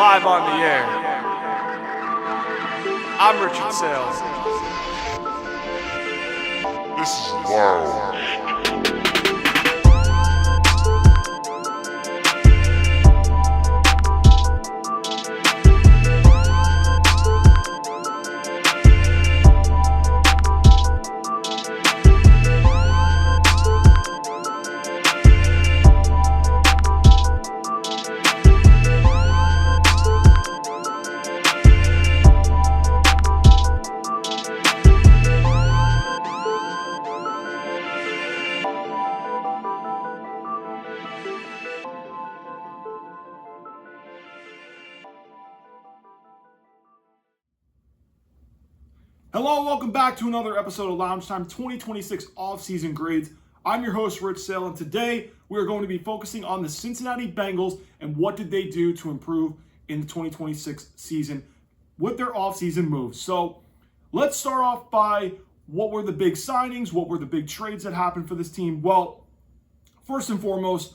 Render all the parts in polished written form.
live on the air. I'm Richard Saile. This is wild. Hello and welcome back to another episode of Lounge Time 2026 Offseason Grades. I'm your host, Rich Saile, and today we are going to be focusing on the Cincinnati Bengals and what did they do to improve in the 2026 season with their offseason moves. So let's start off by what were the big signings, what were the big trades that happened for this team. Well, first and foremost,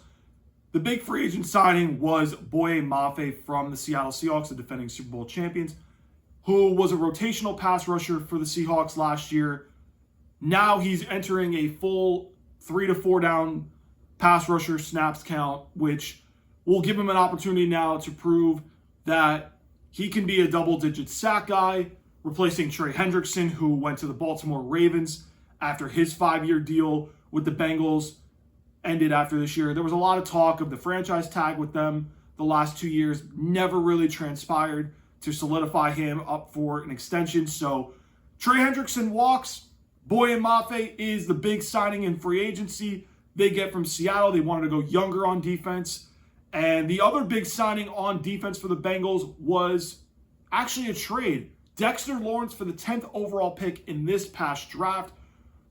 the big free agent signing was Boye Mafe from the Seattle Seahawks, the defending Super Bowl champions, who was a rotational pass rusher for the Seahawks last year. Now he's entering a full 3 to 4 down pass rusher snaps count, which will give him an opportunity now to prove that he can be a double-digit sack guy, replacing Trey Hendrickson, who went to the Baltimore Ravens after his 5-year deal with the Bengals ended after this year. There was a lot of talk of the franchise tag with them the last 2 years, never really transpired to solidify him up for an extension. So Trey Hendrickson walks. Boye Mafe is the big signing in free agency they get from Seattle. They wanted to go younger on defense. And the other big signing on defense for the Bengals was actually a trade. Dexter Lawrence for the 10th overall pick in this past draft.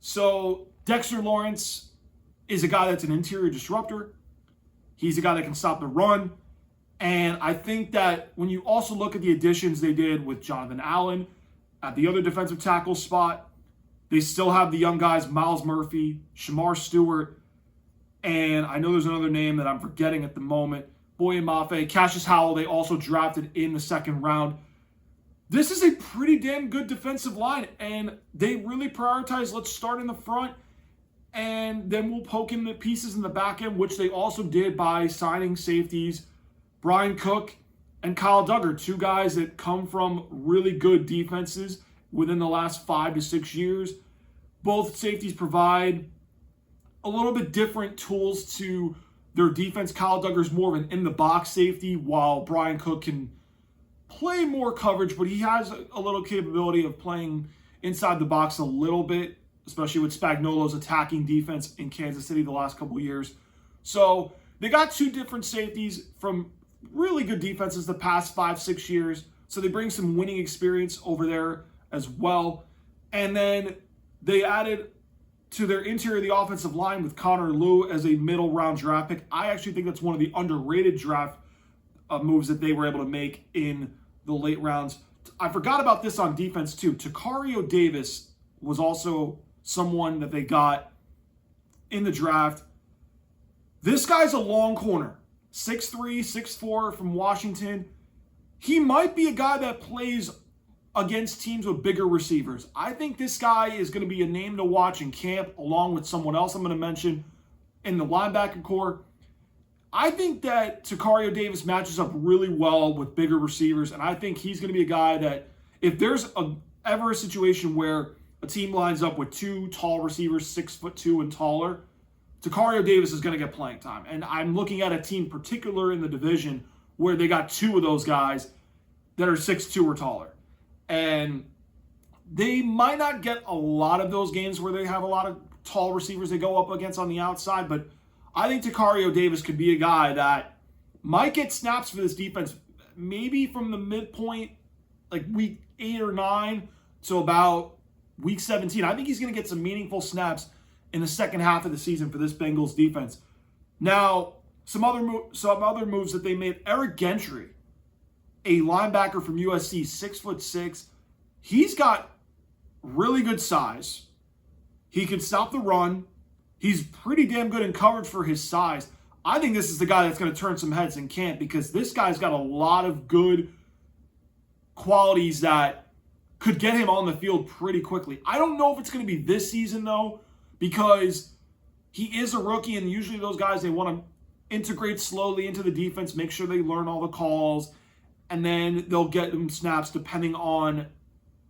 So Dexter Lawrence is a guy that's an interior disruptor. He's a guy that can stop the run. And I think that when you also look at the additions they did with Jonathan Allen at the other defensive tackle spot, they still have the young guys, Miles Murphy, Shamar Stewart, and I know there's another name that I'm forgetting at the moment, Boye Mafe, Cassius Howell, they also drafted in the second round. This is a pretty damn good defensive line, and they really prioritize, let's start in the front, and then we'll poke in the pieces in the back end, which they also did by signing safeties, Brian Cook and Kyle Duggar, two guys that come from really good defenses within the last 5 to 6 years. Both safeties provide a little bit different tools to their defense. Kyle Duggar's more of an in-the-box safety, while Brian Cook can play more coverage, but he has a little capability of playing inside the box a little bit, especially with Spagnuolo's attacking defense in Kansas City the last couple of years. So they got two different safeties from really good defenses the past 5-6 years. So they bring some winning experience over there as well. And then they added to their interior the offensive line with Connor Lew as a middle round draft pick. I actually think that's one of the underrated draft moves that they were able to make in the late rounds. I forgot about this on defense too. Tacario Davis was also someone that they got in the draft. This guy's a long corner. 6'3", 6'4" from Washington. He might be a guy that plays against teams with bigger receivers. I think this guy is going to be a name to watch in camp, along with someone else I'm going to mention in the linebacker core. I think that Tacario Davis matches up really well with bigger receivers, and I think he's going to be a guy that if there's ever a situation where a team lines up with two tall receivers, 6'2" and taller, Tacario Davis is going to get playing time. And I'm looking at a team particular in the division where they got two of those guys that are 6'2" or taller. And they might not get a lot of those games where they have a lot of tall receivers they go up against on the outside, but I think Tacario Davis could be a guy that might get snaps for this defense, maybe from the midpoint, like week 8 or 9 to about week 17. I think he's going to get some meaningful snaps in the second half of the season for this Bengals defense. Now, some other moves that they made. Eric Gentry, a linebacker from USC, 6'6". He's got really good size. He can stop the run. He's pretty damn good in coverage for his size. I think this is the guy that's going to turn some heads in camp because this guy's got a lot of good qualities that could get him on the field pretty quickly. I don't know if it's going to be this season, though, because he is a rookie, and usually those guys, they want to integrate slowly into the defense, make sure they learn all the calls, and then they'll get them snaps depending on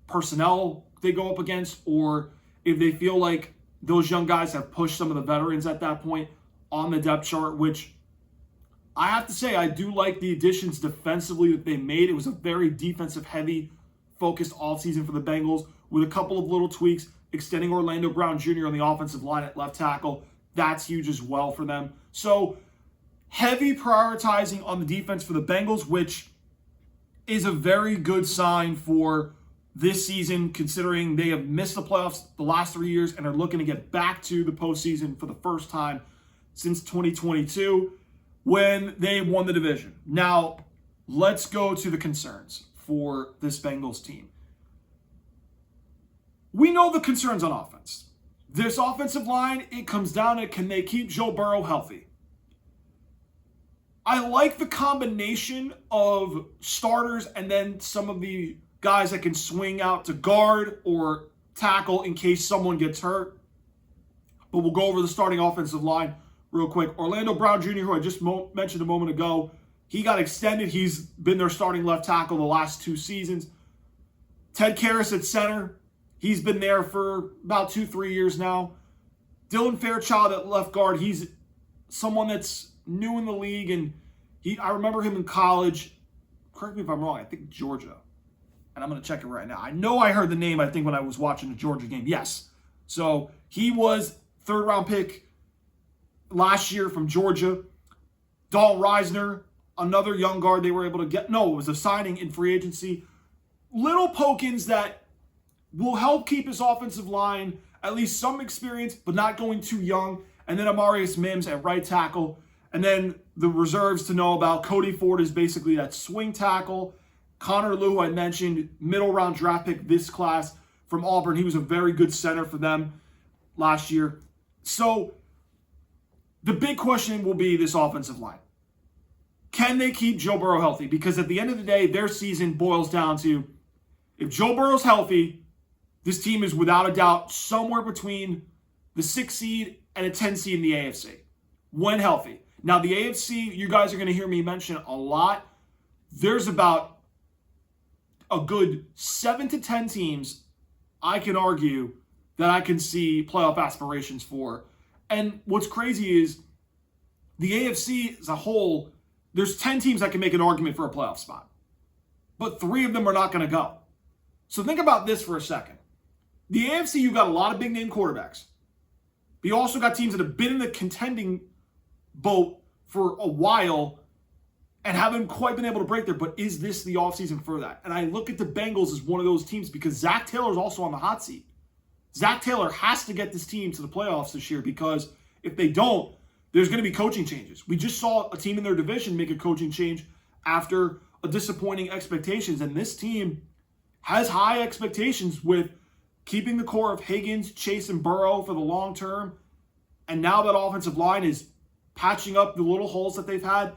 personnel they go up against, or if they feel like those young guys have pushed some of the veterans at that point on the depth chart, which I have to say, I do like the additions defensively that they made. It was a very defensive-heavy, focused offseason for the Bengals with a couple of little tweaks, extending Orlando Brown Jr. on the offensive line at left tackle. That's huge as well for them. So, heavy prioritizing on the defense for the Bengals, which is a very good sign for this season, considering they have missed the playoffs the last 3 years and are looking to get back to the postseason for the first time since 2022 when they won the division. Now, let's go to the concerns for this Bengals team. We know the concerns on offense. This offensive line, it comes down to, can they keep Joe Burrow healthy? I like the combination of starters and then some of the guys that can swing out to guard or tackle in case someone gets hurt. But we'll go over the starting offensive line real quick. Orlando Brown Jr., who I just mentioned a moment ago, he got extended. He's been their starting left tackle the last 2 seasons. Ted Karras at center. He's been there for about 2-3 years now. Dylan Fairchild at left guard. He's someone that's new in the league, and I remember him in college. Correct me if I'm wrong. I think Georgia. And I'm going to check it right now. I know I heard the name, I think, when I was watching the Georgia game. Yes. So he was 3rd-round pick last year from Georgia. Dalton Reisner, another young guard they were able to get. No, it was a signing in free agency. Little pokins that will help keep his offensive line at least some experience, but not going too young. And then Amarius Mims at right tackle. And then the reserves to know about. Cody Ford is basically that swing tackle. Connor Lew, I mentioned, middle-round draft pick this class from Auburn. He was a very good center for them last year. So the big question will be this offensive line. Can they keep Joe Burrow healthy? Because at the end of the day, their season boils down to, if Joe Burrow's healthy, this team is without a doubt somewhere between the 6 seed and a 10 seed in the AFC, when healthy. Now, the AFC, you guys are going to hear me mention a lot. There's about a good 7 to 10 teams, I can argue, that I can see playoff aspirations for. And what's crazy is the AFC as a whole, there's 10 teams that can make an argument for a playoff spot. But 3 of them are not going to go. So think about this for a second. The AFC, you've got a lot of big-name quarterbacks. But you also got teams that have been in the contending boat for a while and haven't quite been able to break there. But is this the offseason for that? And I look at the Bengals as one of those teams because Zach Taylor is also on the hot seat. Zach Taylor has to get this team to the playoffs this year because if they don't, there's going to be coaching changes. We just saw a team in their division make a coaching change after a disappointing expectations. And this team has high expectations with keeping the core of Higgins, Chase, and Burrow for the long term. And now that offensive line is patching up the little holes that they've had.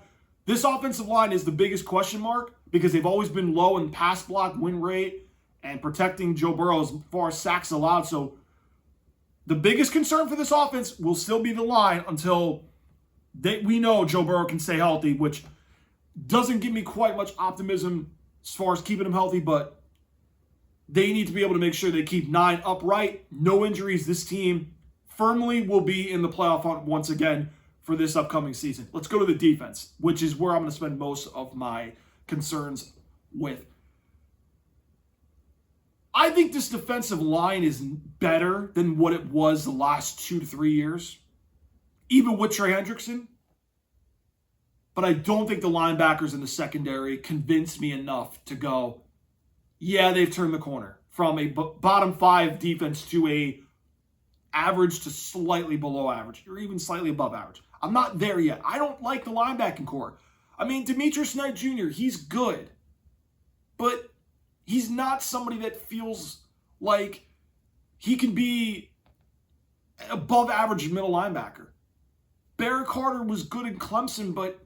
This offensive line is the biggest question mark because they've always been low in pass block win rate and protecting Joe Burrow as far as sacks allowed. So the biggest concern for this offense will still be the line until we know Joe Burrow can stay healthy, which doesn't give me quite much optimism as far as keeping him healthy, but they need to be able to make sure they keep 9 upright, no injuries. This team firmly will be in the playoff hunt once again for this upcoming season. Let's go to the defense, which is where I'm going to spend most of my concerns with. I think this defensive line is better than what it was the last 2 to 3 years, even with Trey Hendrickson. But I don't think the linebackers in the secondary convinced me enough to go, yeah, they've turned the corner from a bottom 5 defense to a average to slightly below average, or even slightly above average. I'm not there yet. I don't like the linebacking core. I mean, Demetrius Knight Jr., he's good. But he's not somebody that feels like he can be above average middle linebacker. Barrett Carter was good in Clemson, but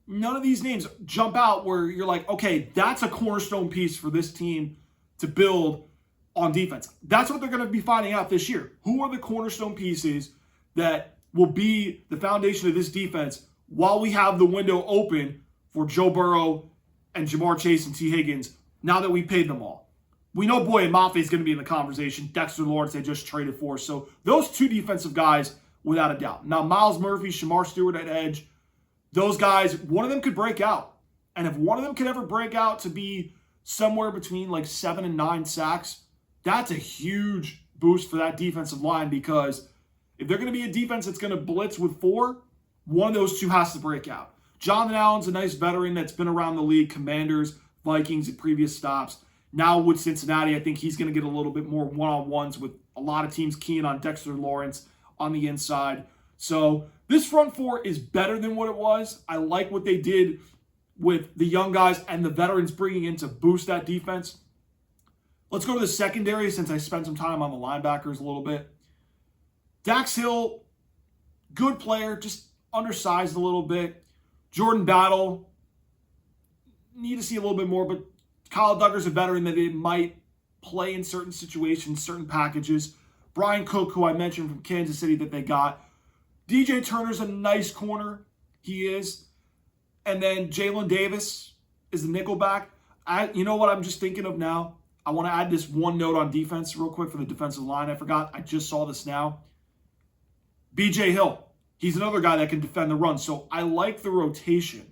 none of these names jump out where you're like, okay, that's a cornerstone piece for this team to build on defense. That's what they're going to be finding out this year. Who are the cornerstone pieces that will be the foundation of this defense while we have the window open for Joe Burrow and Jamar Chase and T. Higgins now that we paid them all? We know Boye and Mafe is going to be in the conversation. Dexter Lawrence they just traded for. So those two defensive guys, without a doubt. Now, Miles Murphy, Shamar Stewart at edge, those guys, one of them could break out. And if one of them could ever break out to be somewhere between like 7 and 9 sacks, that's a huge boost for that defensive line, because if they're going to be a defense that's going to blitz with 4, one of those two has to break out. Jonathan Allen's a nice veteran that's been around the league, Commanders, Vikings at previous stops. Now with Cincinnati, I think he's going to get a little bit more one-on-ones with a lot of teams keying on Dexter Lawrence on the inside. So this front 4 is better than what it was. I like what they did with the young guys and the veterans bringing in to boost that defense. Let's go to the secondary since I spent some time on the linebackers a little bit. Dax Hill, good player, just undersized a little bit. Jordan Battle, need to see a little bit more, but Kyle Duggar's a veteran that it might play in certain situations, certain packages. Brian Cook, who I mentioned from Kansas City that they got. DJ Turner's a nice corner. He is. And then Jalen Davis is the nickelback. You know what I'm just thinking of now? I want to add this one note on defense real quick for the defensive line. I forgot. I just saw this now. BJ Hill. He's another guy that can defend the run. So I like the rotation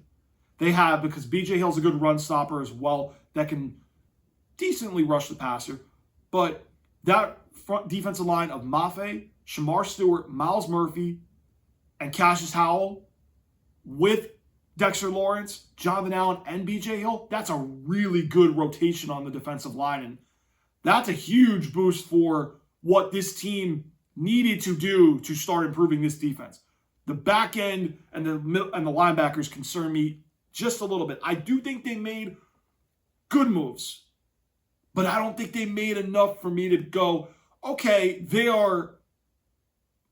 they have, because BJ Hill's a good run stopper as well that can decently rush the passer. But that front defensive line of Mafe, Shamar Stewart, Miles Murphy, and Cassius Howell with Dexter Lawrence, Jonathan Allen, and BJ Hill, that's a really good rotation on the defensive line. And that's a huge boost for what this team needed to do to start improving this defense. The back end and the linebackers concern me just a little bit. I do think they made good moves, but I don't think they made enough for me to go, okay, they are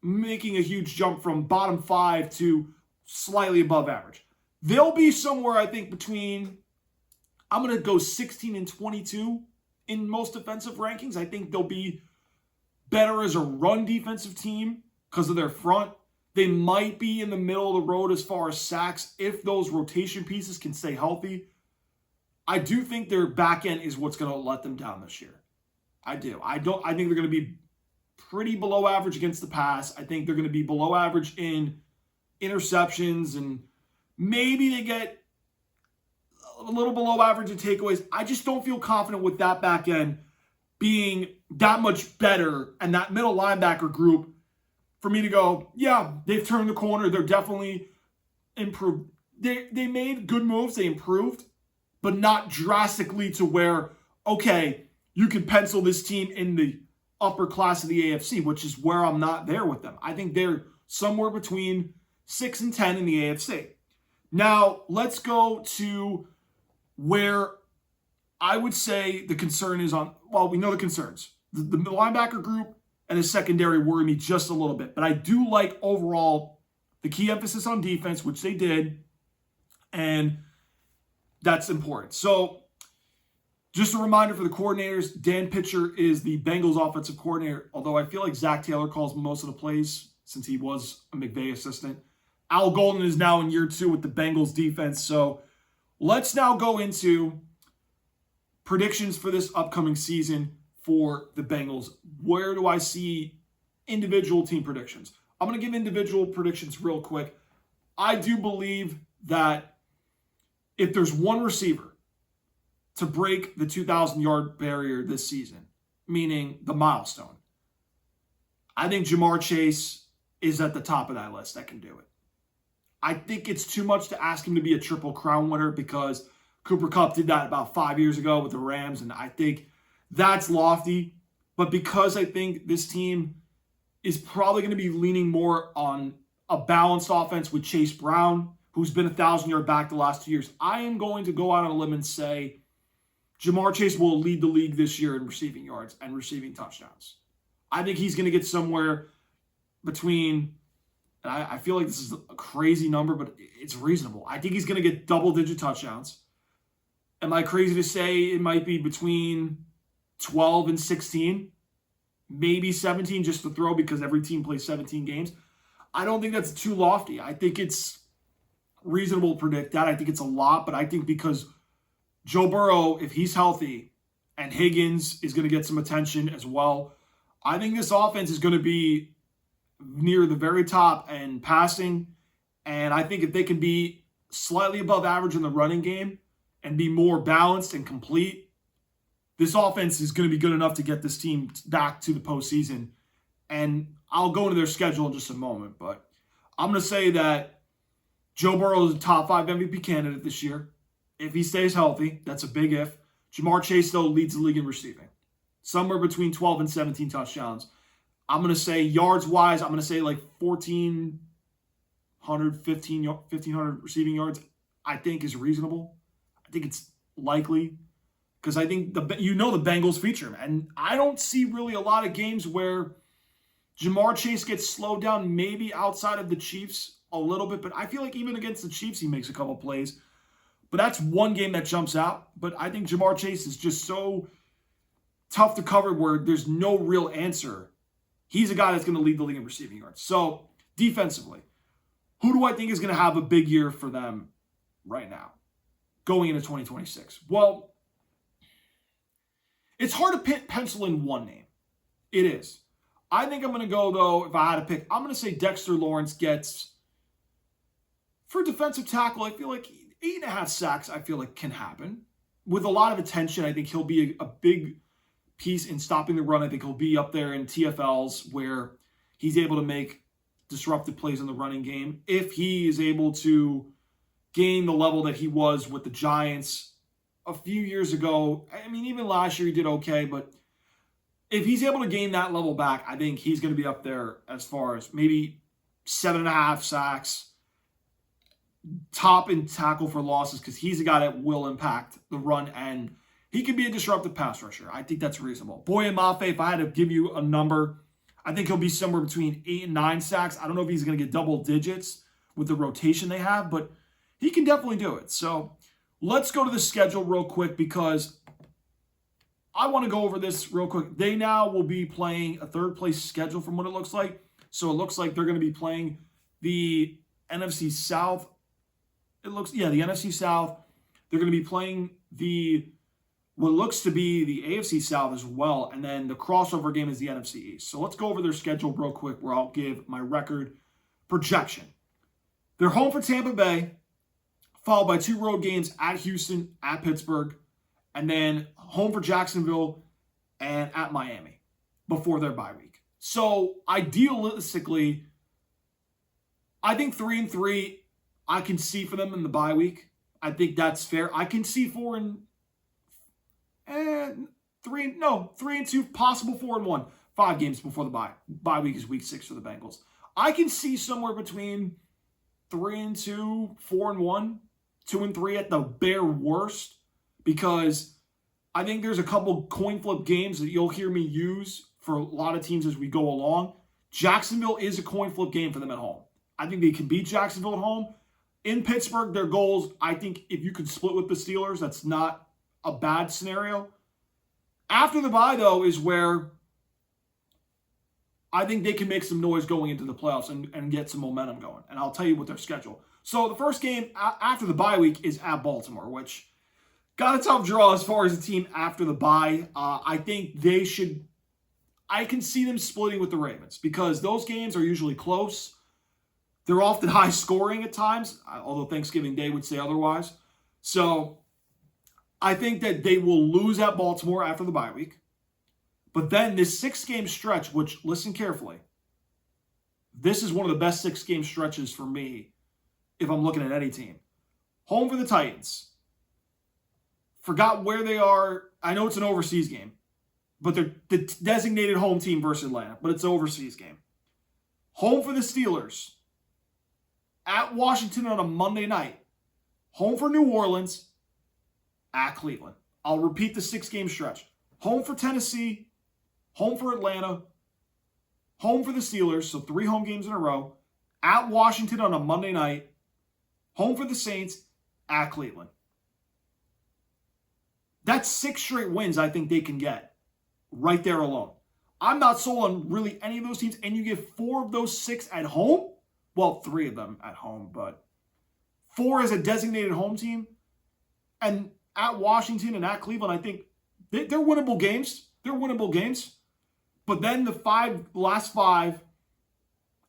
making a huge jump from bottom 5 to slightly above average. They'll be somewhere, I think, between, I'm going to go 16 and 22 in most defensive rankings. I think they'll be better as a run defensive team because of their front. They might be in the middle of the road as far as sacks if those rotation pieces can stay healthy. I do think their back end is what's going to let them down this year. I do. I think they're going to be pretty below average against the pass. I think they're going to be below average in interceptions, and maybe they get a little below average in takeaways. I just don't feel confident with that back end being that much better and that middle linebacker group for me to go, yeah, they've turned the corner. They're definitely improved. They made good moves. They improved, but not drastically to where, okay, you can pencil this team in the upper class of the AFC, which is where I'm not there with them. I think they're somewhere between 6 and 10 in the AFC. Now, let's go to where I would say the concern is on, well, we know the concerns. The linebacker group and the secondary worry me just a little bit. But I do like overall the key emphasis on defense, which they did, and that's important. So just a reminder for the coordinators, Dan Pitcher is the Bengals offensive coordinator, although I feel like Zach Taylor calls most of the plays since he was a McVay assistant. Al Golden is now in year 2 with the Bengals defense. So let's now go into predictions for this upcoming season for the Bengals. Where do I see individual team predictions? I'm going to give individual predictions real quick. I do believe that if there's one receiver to break the 2,000-yard barrier this season, meaning the milestone, I think Jamar Chase is at the top of that list that can do it. I think it's too much to ask him to be a Triple Crown winner because Cooper Kupp did that about 5 years ago with the Rams, and I think that's lofty. But because I think this team is probably going to be leaning more on a balanced offense with Chase Brown, who's been a 1,000-yard back the last 2 years, I am going to go out on a limb and say Jamar Chase will lead the league this year in receiving yards and receiving touchdowns. I think he's going to get somewhere between and I feel like this is a crazy number, but it's reasonable. I think he's going to get double-digit touchdowns. Am I crazy to say it might be between 12 and 16? Maybe 17 just to throw because every team plays 17 games. I don't think that's too lofty. I think it's reasonable to predict that. I think it's a lot, but I think because Joe Burrow, if he's healthy, and Higgins is going to get some attention as well, I think this offense is going to be near the very top and passing. And I think if they can be slightly above average in the running game and be more balanced and complete, this offense is going to be good enough to get this team back to the postseason. And I'll go into their schedule in just a moment, but I'm going to say that Joe Burrow is a top 5 MVP candidate this year. If he stays healthy, that's a big if. Jamar Chase, though, leads the league in receiving. Somewhere between 12 and 17 touchdowns. I'm going to say yards-wise, I'm going to say like 1,500 receiving yards, I think is reasonable. I think it's likely. Because I think the Bengals feature him. And I don't see really a lot of games where Jamar Chase gets slowed down, maybe outside of the Chiefs a little bit. But I feel like even against the Chiefs, he makes a couple plays. But that's one game that jumps out. But I think Jamar Chase is just so tough to cover where there's no real answer. He's a guy that's going to lead the league in receiving yards. So, defensively, who do I think is going to have a big year for them right now going into 2026? Well, it's hard to pencil in one name. It is. I think I'm going to go, though, if I had to pick, I'm going to say Dexter Lawrence gets, for defensive tackle, I feel like 8.5 sacks, I feel like can happen. With a lot of attention, I think he'll be a big piece in stopping the run. I think he'll be up there in TFLs where he's able to make disruptive plays in the running game. If he is able to gain the level that he was with the Giants a few years ago, I mean, even last year he did okay, but if he's able to gain that level back, I think he's going to be up there as far as maybe 7.5 sacks, top in tackle for losses, because he's a guy that will impact the run, and he could be a disruptive pass rusher. I think that's reasonable. Boye Mafe, if I had to give you a number, I think he'll be somewhere between 8 and 9 sacks. I don't know if he's going to get double digits with the rotation they have, but he can definitely do it. So let's go to the schedule real quick because I want to go over this real quick. They now will be playing a third-place schedule from what it looks like. So it looks like they're going to be playing the NFC South. The NFC South. They're going to be playing what looks to be the AFC South as well. And then the crossover game is the NFC East. So let's go over their schedule real quick where I'll give my record projection. They're home for Tampa Bay, followed by 2 road games at Houston, at Pittsburgh, and then home for Jacksonville and at Miami before their bye week. So idealistically, I think 3-3 I can see for them in the bye week. I think that's fair. I can see 3-2, possible 4-1, 5 games before the bye. Bye week is week 6 for the Bengals. I can see somewhere between 3-2, 4-1, 2-3 at the bare worst, because I think there's a couple coin flip games that you'll hear me use for a lot of teams as we go along. Jacksonville is a coin flip game for them at home. I think they can beat Jacksonville at home. In Pittsburgh, their goals, I think if you could split with the Steelers, that's not a bad scenario. After the bye, though, is where I think they can make some noise going into the playoffs and get some momentum going. And I'll tell you what their schedule. So the first game after the bye week is at Baltimore, which got a tough draw as far as the team after the bye. I think I can see them splitting with the Ravens because those games are usually close. They're often high scoring at times, although Thanksgiving Day would say otherwise. So I think that they will lose at Baltimore after the bye week. But then this 6-game stretch, which, listen carefully, this is one of the best 6-game stretches for me if I'm looking at any team. Home for the Titans. Forgot where they are. I know it's an overseas game, but they're the designated home team versus Atlanta, but it's an overseas game. Home for the Steelers. At Washington on a Monday night. Home for New Orleans. At Cleveland. I'll repeat the 6-game stretch. Home for Tennessee. Home for Atlanta. Home for the Steelers. So 3 home games in a row. at Washington on a Monday night, home for the Saints, at Cleveland. That's 6 straight wins I think they can get right there alone. I'm not sold on really any of those teams, and you get 4 of those 6 at home. Well, 3 of them at home, but 4 as a designated home team. And at Washington and at Cleveland, I think they're winnable games. They're winnable games. But then the last 5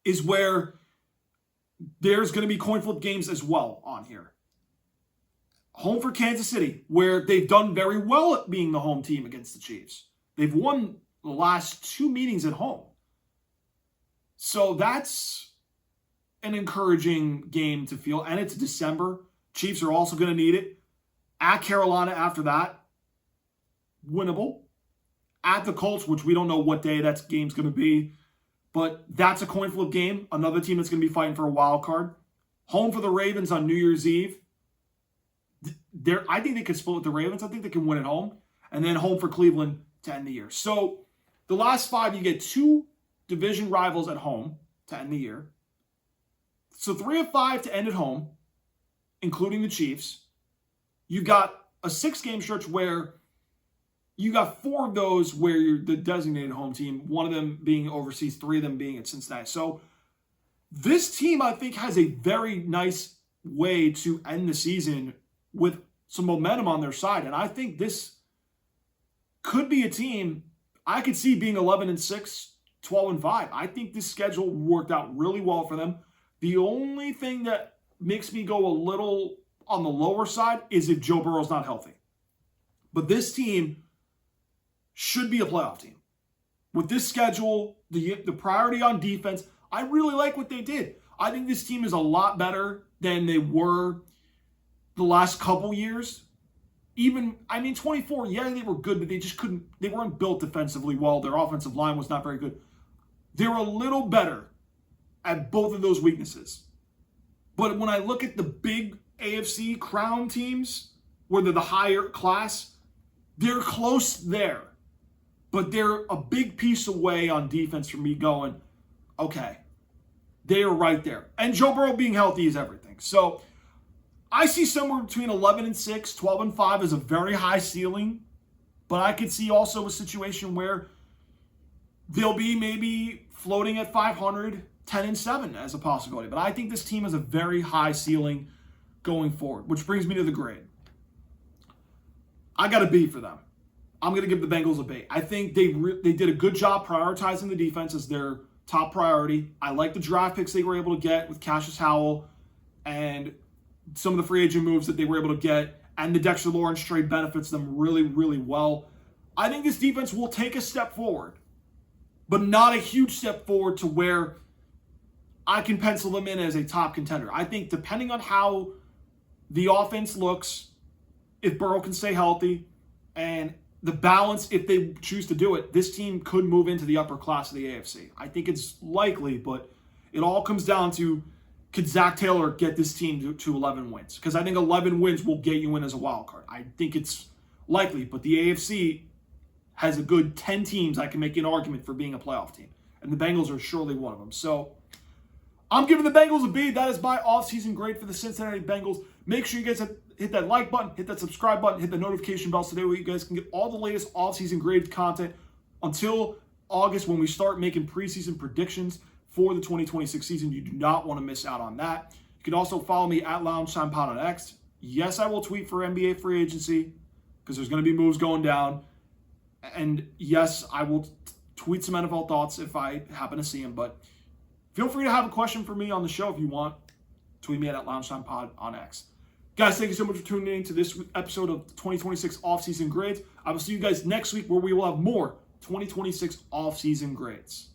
is where there's going to be coin flip games as well on here. Home for Kansas City, where they've done very well at being the home team against the Chiefs. They've won the last 2 meetings at home. So that's an encouraging game to feel. And it's December. Chiefs are also going to need it. At Carolina after that, winnable. At the Colts, which we don't know what day that game's going to be, but that's a coin flip game. Another team that's going to be fighting for a wild card. Home for the Ravens on New Year's Eve. I think they could split with the Ravens. I think they can win at home. And then home for Cleveland to end the year. So the last 5, you get 2 division rivals at home to end the year. So 3 of 5 to end at home, including the Chiefs. You got a 6-game stretch where you got 4 of those where you're the designated home team, 1 of them being overseas, 3 of them being at Cincinnati. So this team, I think, has a very nice way to end the season with some momentum on their side. And I think this could be a team I could see being 11-6, 12-5. I think this schedule worked out really well for them. The only thing that makes me go a little on the lower side is if Joe Burrow's not healthy. But this team should be a playoff team. With this schedule, the priority on defense, I really like what they did. I think this team is a lot better than they were the last couple years. 24, yeah, they were good, but they weren't built defensively well. Their offensive line was not very good. They're a little better at both of those weaknesses. But when I look at the big AFC crown teams, where they're the higher class, they're close there. But they're a big piece away on defense from me going, okay, they are right there. And Joe Burrow being healthy is everything. So I see somewhere between 11-6, 12-5 as a very high ceiling. But I could see also a situation where they'll be maybe floating at 500, 10-7 as a possibility. But I think this team has a very high ceiling going forward, which brings me to the grade. I got a B for them. I'm going to give the Bengals a B. I think they did a good job prioritizing the defense as their top priority. I like the draft picks they were able to get with Cassius Howell and some of the free agent moves that they were able to get, and the Dexter Lawrence trade benefits them really, really well. I think this defense will take a step forward, but not a huge step forward to where I can pencil them in as a top contender. I think depending on how the offense looks, if Burrow can stay healthy, and the balance, if they choose to do it, this team could move into the upper class of the AFC. I think it's likely, but it all comes down to, could Zach Taylor get this team to 11 wins? Because I think 11 wins will get you in as a wild card. I think it's likely, but the AFC has a good 10 teams I can make an argument for being a playoff team. And the Bengals are surely one of them. So I'm giving the Bengals a B. That is my offseason grade for the Cincinnati Bengals. Make sure you guys hit that like button, hit that subscribe button, hit the notification bell so that way you guys can get all the latest offseason grade content until August when we start making preseason predictions for the 2026 season. You do not want to miss out on that. You can also follow me at LoungeTimePod on X. Yes, I will tweet for NBA free agency because there's going to be moves going down. And yes, I will tweet some NFL thoughts if I happen to see them. But feel free to have a question for me on the show if you want. Tweet me at LoungeTimePod on X. Guys, thank you so much for tuning in to this episode of 2026 Offseason Grades. I will see you guys next week where we will have more 2026 Offseason Grades.